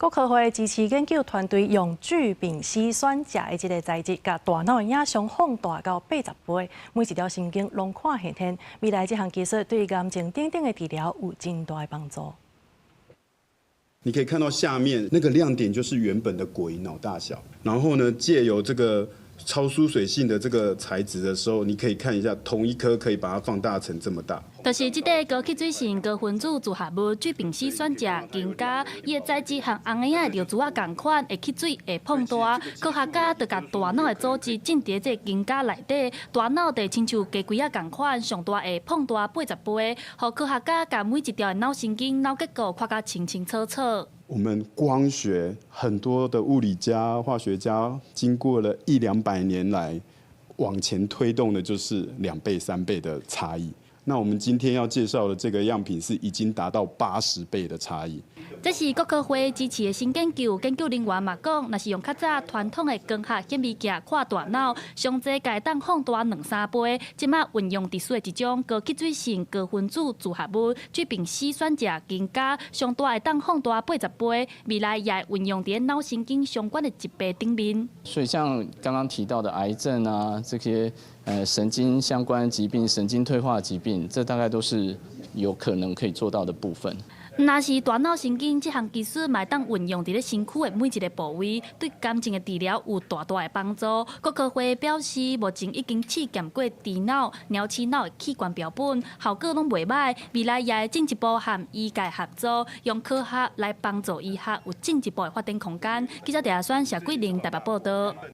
国科会支持研究团队用聚丙烯酸钾的这个材质，甲大脑的影像放大到80倍，每一条神经拢看现天。未来这项技术对癌症等等的治疗有真大的帮助。你可以看到下面那个亮点就是原本的果蝇脑大小，然后呢，借由这个超疏水性的这个材质的时候，你可以看一下同一颗可以把它放大成这么大。就是这个高去水性高分子组合物聚丙烯酸钾更加，伊的材质和红眼仔流珠仔同款，会去水会膨大。科学家就甲大脑的组织浸伫这更加内底，大脑就亲像鸡龟仔同款，上大会膨大80倍，互科学家甲每一条的脑神经、脑结构看甲清清楚楚。我们光学很多的物理家、化学家，经过了100-200年来往前推动的，就是2倍、3倍的差异。那我们今天要介绍的这个样品是已经达到80倍的差异。这是国科会支持的新研究，研究人员嘛讲，若是用较早传统的光学显微镜看大脑，上济会当放大2-3倍，即马运用特殊的一种高吸水性高分子组合物聚丙烯酸钾更加，上大会当放大80倍，未来也会运用伫脑神经相关的疾病顶面。所以像刚刚提到的癌症啊，这些神经相关疾病、神经退化疾病，这大概都是有可能可以做到的部分。若是大脑神经这项技术，嘛当运用伫咧身躯的每一个部位，对癌症的治疗有大大的帮助。国科会表示，目前已经试验过智脑、鸟齿脑的器官标本，效果拢袂歹。未来也会进一步和医界合作，用科学来帮助医学有进一步的发展空间。记者陈亚轩、谢桂玲台北报道。